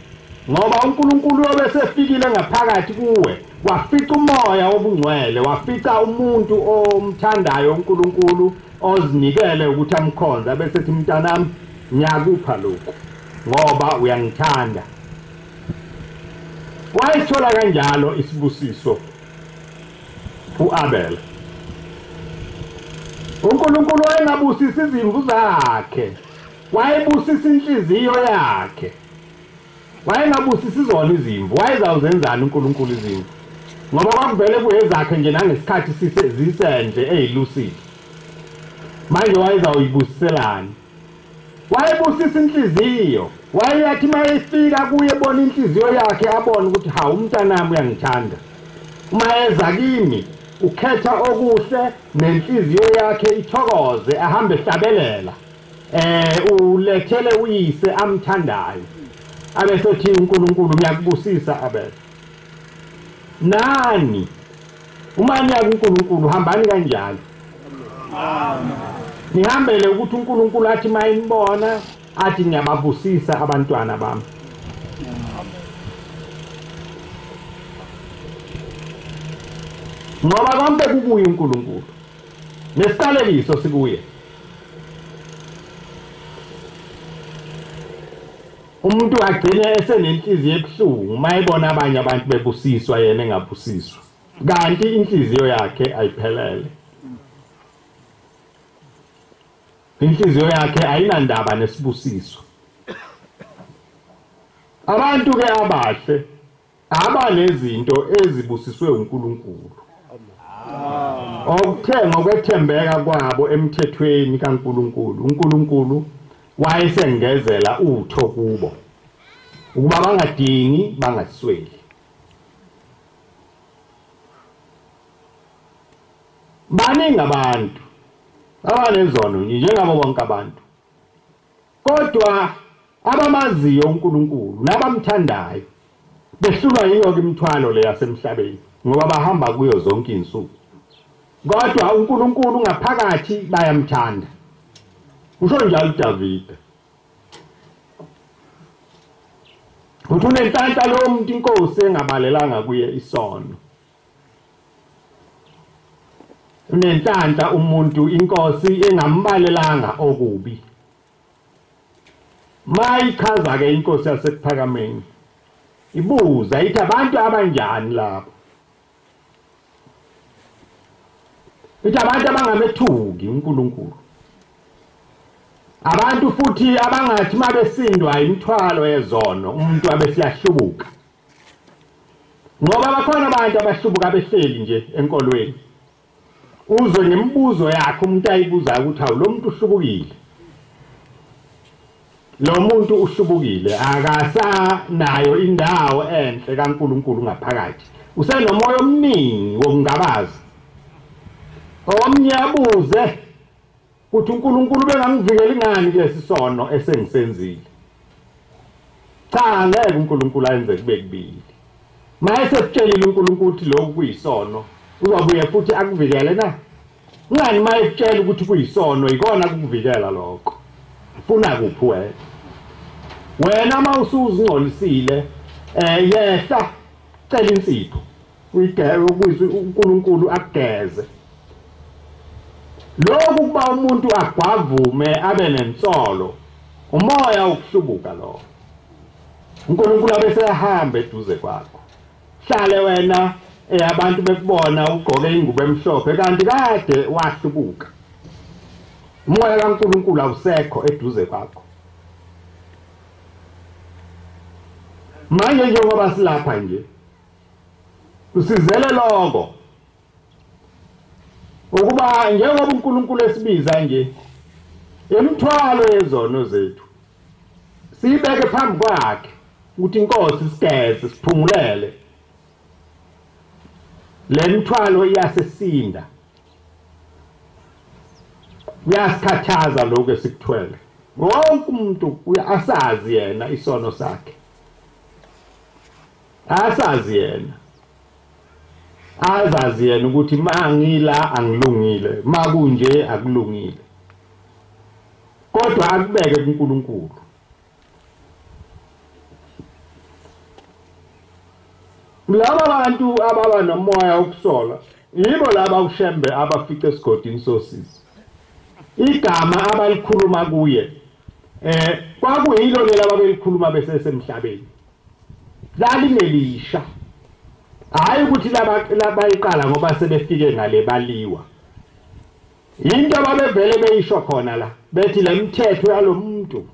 ngoba uNkulunkulu obesefikile ngaphakathi kuwe wafica umoya wobungcwele wafica umuntu omthandayo uNkulunkulu ozinikele ukuthi amkhonze bese ethi mntanami ngiyakupha lokho ngoba uyangithanda wayithola kanjalo isibusiso uAbel uNkulunkulu wayengabusisi izimvu zakhe wayebusisa inhliziyo yakhe wayengabusisi zona izimvu wayezawuzenzani uNkulunkulu izimvu ngoba kwakuvele kuyezakhe nje nangesikhathi zisenje ezilusile manje wayezawuyibusiselani wayebusisa inhliziyo wayeyathi mayefika kuye bona inhliziyo yakhe abone ukuthi hawu umntanami uyangithanda uma eza kimi ukhetha okuhle nenhliziyo yakhe ithokoze ahambe ehlabelela ulethele uyise amthandayo abesethi uNkulunkulu ngiyakubusisa Abel nani uma niya kuNkulunkulu hambani kanjalo amen nihambele ukuthi uNkulunkulu athi mayinibona athi ngiyababusisa abantwana bami ngoba konke kubuye uNkulunkulu nesiqalekiso sikuye umuntu agcine esenenhliziyo ebuhlungu mayebona abanye abantu bebusiswa yena engabusiswa kanti inhliziyo yakhe ayiphelele inhliziyo yakhe ayinandaba nesibusiso abantu ke abahle abanezinto ezibusiswe uNkulunkulu okuthe ngokwethembeka kwabo emthethweni kaNkulunkulu uNkulunkulu wayesengezela utho kubo ukuba bangadingi bangasweli baningi abantu abanezono njengabo bonke abantu kodwa abamaziyo uNkulunkulu nabamthandayo behlulwa yiyo imithwalo le yasemhlabeni ngoba bahamba kuyo zonke izinsuku kodwa uNkulunkulu ngaphakathi bayamthanda usho njalo uDavid uthi unenhlanhla lo muntu inkosi engabalelanga kuye isono unenhlanhla umuntu inkosi engambalelanga okubi mayichaza ke inkosi yasekuphakameni ibuza ithi abantu abanjani lapho ithi abantu abangamethuki uNkulunkulu abantu futhi abangathi mabesindwa imithwalo yezono umuntu abesiyahlubuka ngoba bakhona abantu abahlubuka behleli nje enkolweni uzwe nemibuzo yakhe umuntu ayibuzayo ukuthi hawu lo muntu uhlubukile lo muntu uhlubukile akasanayo indawo enhle kaNkulunkulu ngaphakathi usenomoya omningi wokungabaza omnye abuze ukuthi uNkulunkulu bengangivikeli ngani kulesi sono esengisenzile cha ngeke uNkulunkulu ayenze kube kubili mayesetshelile uNkulunkulu ukuthi lokhu kuyisono uzobuye futhi akuvikele na ngani mayekutshela ukuthi kuyisono ikona kukuvikela lokho ufuna kuphi wena mawusuzingcolisile yehla cela insipho uyigeke ukuzwe uNkulunkulu akugeze lokhu kuba umuntu agwavume abe nensolo umoya ukuhlubuka lo uNkulunkulu abese ehamba eduze kwakho hlale wena abantu bekubona ugqoke ingubo emhlophe kanti kade wahlubuka umoya kaNkulunkulu awusekho eduze kwakho manje njengoba silapha nje usizele lokho ukuba njengoba uNkulunkulu esibiza nje emthwalo yezono zethu sibeke phambi kwakhe ukuthi inkosi sigeze siphungulele le mthwalo iyasesinda uyasikhathaza lokho esikuthwele wonke umuntu asazi yena isono sakhe asazi yena azazi yena ukuthi mangila angilungile makunje akulungile kodwa akubeke kuNkulunkulu laba bantu ababa nomoya wokusola yibo laba ushembe abafica esigodini sosizi igama abalikhuluma kuye kwakuyilo lelo abelikhuluma besesemhlabeni lalingelisha hayi ukuthi laba iqala ngoba sebefike ngale baliwa into ababevele beyisho khona la bethi le mithetho yalomuntu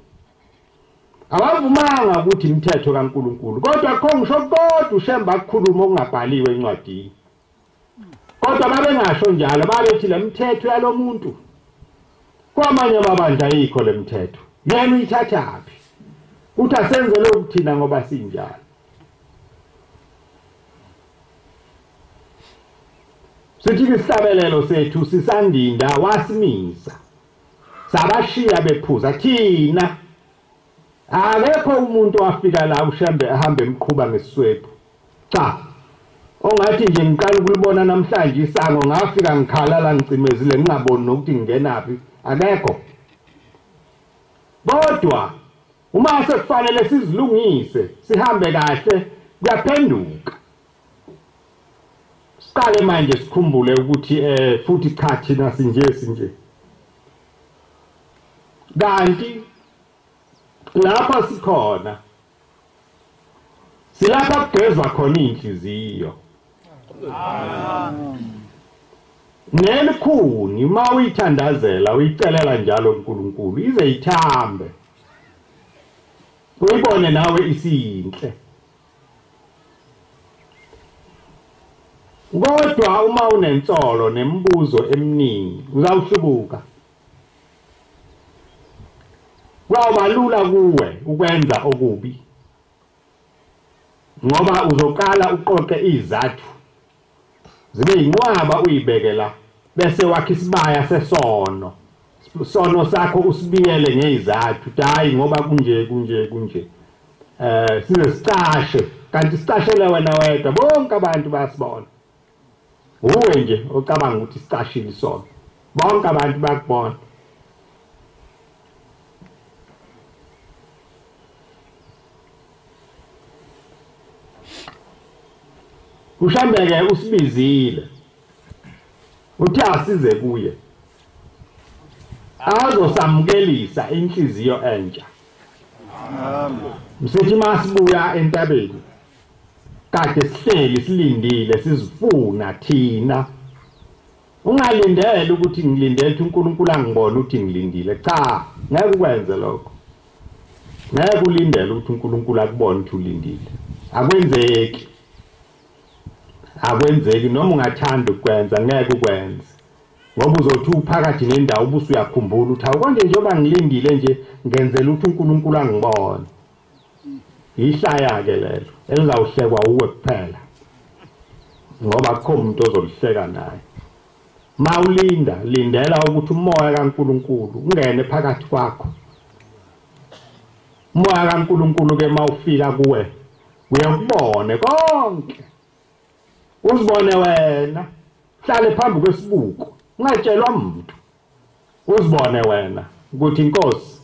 abavumanga ukuthi imithetho kaNkulunkulu kodwa kongisho kodwa ushemba akukhuluma okungabhaliwe encwadini kodwa babengasho njalo babethi le mithetho yalomuntu kwamanye amabandla ayikho le mithetho yena uyithathaphi uthi asenze lokhu thina ngoba sinjalo sithi isihlabelelo sethu sisandinda wasimisa sabashiya bephuza thina akekho umuntu wafika la ushembe ahambe emqhuba ngesiswephu cha ongathi nje ngiqala ukulibona namhlanje isango ngafika ngikhala ngicimezile ngingaboni nokuthi ngingenaphi akekho kodwa uma sekufanele sizilungise sihambe kahle kuyaphenduka siqale manje sikhumbule ukuthi futhi cha thina sinje kanti lapha sikhona silapha kugezwa khona inhliziyo nelikhuni uma uyithandazela uyicelela njalo uNkulunkulu ize ithambe uyibone nawe isinhle kodwa uma unensolo nemibuzo eminingi uzawuhlubuka kwawubalula kuwe ukwenza okubi ngoba uzoqala uqoqe izathu zibe inqwaba uyibekela bese wakhe isibaya sesono sono sakho usibiyele ngezathu hayi ngoba kunje size sicashe kanti sicashele wena wedwa bonke abantu bayasibona uwe nje ocabanga ukuthi sicashile isono bonke abantu bakubona ushambeke usibizile uthi asize kuye azosamkelisa inhliziyo entsha msithi masibuya entabeni kade sihleli silindile sizifuna thina ungalindele ukuthi ngilindele ukuthi uNkulunkulu angibone ukuthi ngilindile cha ngeke ukwenze lokho ngeke ulindele ukuthi uNkulunkulu akubone ukuthi ulindile akwenzeki noma ungathanda ukwenza ngeke ukwenze ngoba uzothi uphakathi nendawo ubuso uyakhumbula ukuthi awukonje njengoba ngilindile nje ngenzela ukuthi uNkulunkulu angibone ihlaya ke lelo elizawuhlekwa uwe kuphela ngoba akukho umuntu ozolihleka naye mawulinda lindela ukuthi umoya kaNkulunkulu ungene phakathi kwakho umoya kaNkulunkulu ke mawufika kuwe uyakubone konke uzibone wena hlale phambi kwesibuko ungatshelwa umuntu uzibone wena ukuthi inkosi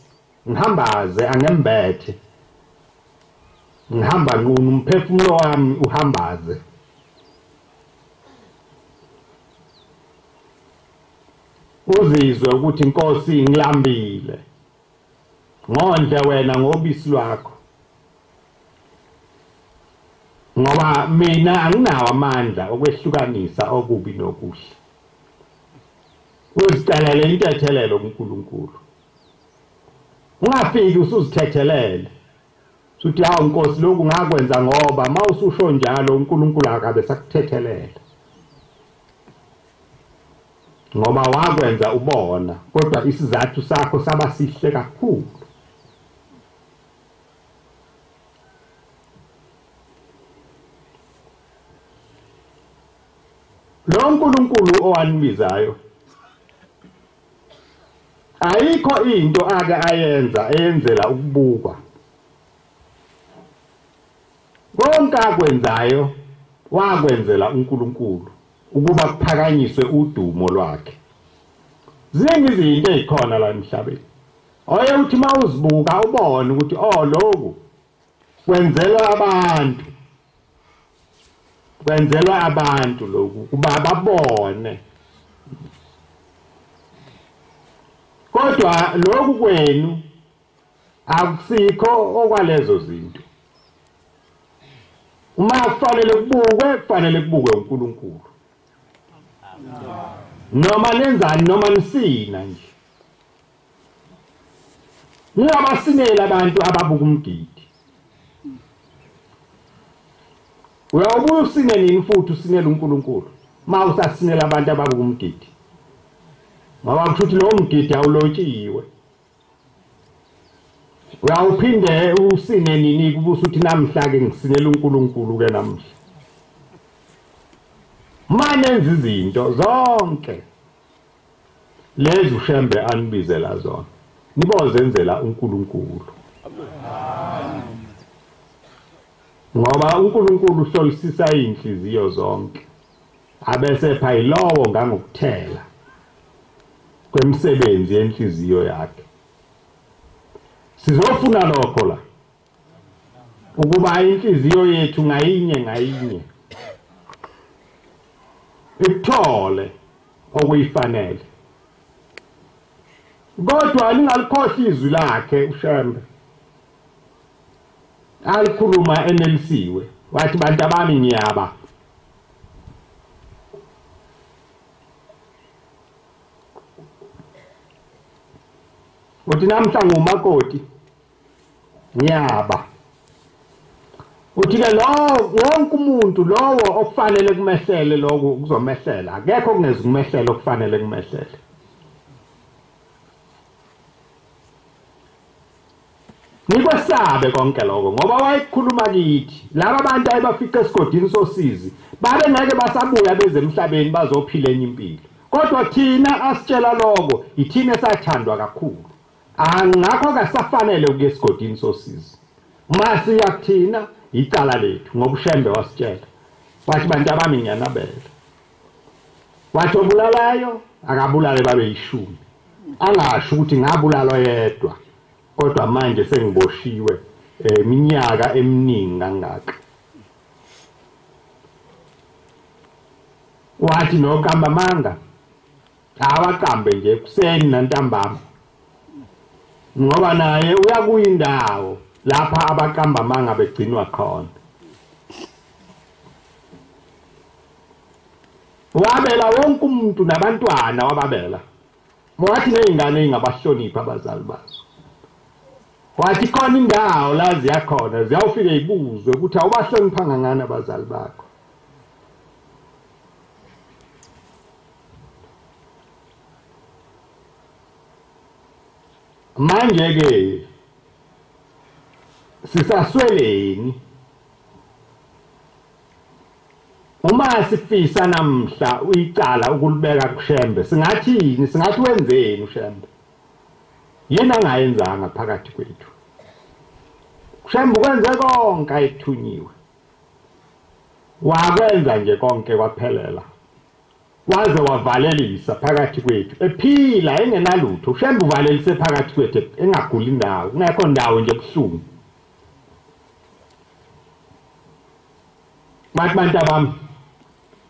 ngihambaze angembethe ngihamba nqunu umphefumulo wami uhambaze uzizwe ukuthi inkosi ngilambile ngondle wena ngobisi lwakho ngoba mina anginawo amandla okwehlukanisa okubi nokuhle uzicalele intethelelo kuNkulunkulu ungafiki usuzithethelele suthi hawu Nkosi lokhu ngakwenza ngoba mawususho njalo uNkulunkulu akabe sakuthethelela ngoba wakwenza ubona kodwa isizathu sakho saba sihle kakhulu. Lo uNkulunkulu owanibizayo ayikho into ake ayenza eyenzela ukubukwa. Konke akwenzayo wakwenzela uNkulunkulu ukuba kuphakanyiswe udumo lwakhe. Ziningi izinto ezikhona la emhlabeni. Oye uthi mawuzibuka ubone ukuthi lokhu kwenzelwa abantu. Kwenzelwa abantu lokhu kuba babone. Kodwa lokhu kwenu akusikho okwalezo zinto. Uma kufanele kubukwe uNkulunkulu. Noma nenzani noma nisina nje. Niyabasinela abantu ababuka umgidi. Uyabuya usine nini futhi usinela uNkulunkulu ma usasinela abantu ababuka umgidi. Ngoba kushuthi lo mgidi awulotshiwe. Uyawuphinde usine nini kubusa uthi namhla ke ngisinela uNkulunkulu ke namhla. Manenza izinto zonke lezi uShembe anibizela zona nibozenzela uNkulunkulu. Ngoba uNkulunkulu uhlolisisa inhliziyo zonke abese phayilowo ngangokuthela kwemisebenzi yenhliziyo yakhe. Sizofuna lokho la ukuba inhliziyo yethu ngayinye ithole okuyifanele. Kodwa lingalikhohli izwi lakhe uShembe. Alikhuluma enelisiwe wathi bantu abami ngiyaba. Uthi namhla ngumakoti ngiyaba. Uthi ke wonke umuntu lowo okufanele kumehlele lokho kuzomehlela. Akekho kungezi kumehlela okufanele kumehlele. Nikwesabe konke lokho ngoba wayekhuluma kithi. Laba abantu ayebafika esigodini sosizi babe ngeke basabuya beze emhlabeni bazophila enye impilo. Kodwa thina asitshela lokho ithina esathandwa kakhulu. Angakho kasafanele ukuya esigodini sosizi. Uma siya kuthina icala lethu ngoba uShembe wasitshela. Wathi bantu abami ngiyanabela. Wathi obulalayo akabulale babe 10. Angasho ukuthi ngabulalo yedwa. Kodwa manje sengiboshiwe iminyaka eminingi kangaka. Wathi noqamba manga awaqambe nje kuseni nantambama. Ngoba naye uyakuyindawo lapha abaqamba manga begcinwa khona. Wabela wonke umuntu nabantwana wababela. Wathi nezingane ezingabahlonipha abazali bazo. Wathi khona indawo la ziyakhona ziyawufika ibuzwe ukuthi awubahlonipha ngani abazali bakho. Manje ke sisasweleni uma sifisa namhla uyicala ukulibeka kuShembe singathini singathi wenzeni uShembe yena angayenzanga phakathi kwethu. UShembe ukwenze konke ayithunyiwe. Wakwenza nje konke kwaphelela. Waze wavalelisa phakathi kwethu ephila engenalutho. uShembe uvalelise phakathi kwethu engaguli indawo ngekho ndawo nje kuhlungu. Bantu abami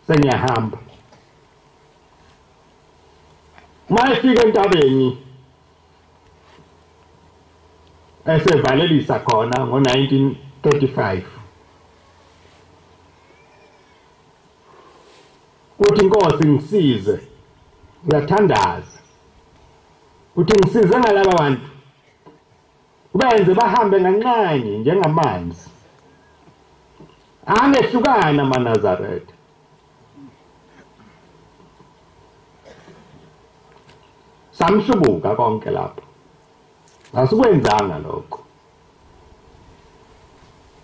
sengiyahamba. Mayifika entabeni esevalelisa khona ngo1935 uthi Nkosi ngisize uyathandaza uthi ngisize ngalaba bantu benze bahambe kancane njengamanzi angehlukana amaNazaretha. Samhlubuka konke lapho, asikwenzanga lokho.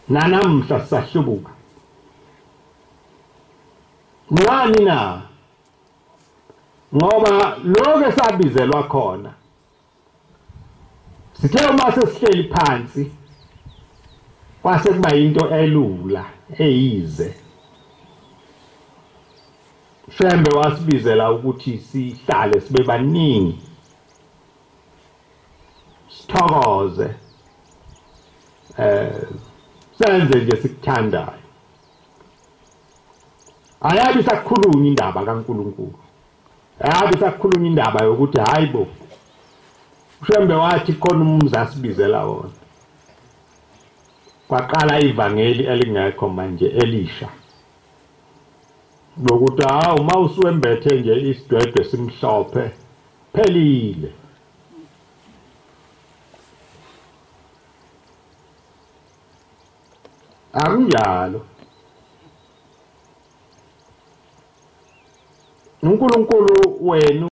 Nanamhla sisahlubuka. Ngani na? Ngoba lokho esabizelwa khona sithe uma sesihleli phansi kwase kuba into elula eyize. Shembe wasibizela ukuthi sihlale sibe baningi sithokoze senze nje sikuthandayo. Ayabi sakhulunywa indaba kaNkulunkulu, ayabi sakhulunywa indaba yokuthi hayibo Shembe wathi khona umzi asibizela wona. Kwaqala ivangeli elingekho manje elisha lokuthi uma usuwembethe nje isidwedwe simhlophe phelile. Akunjalo. uNkulunkulu wenu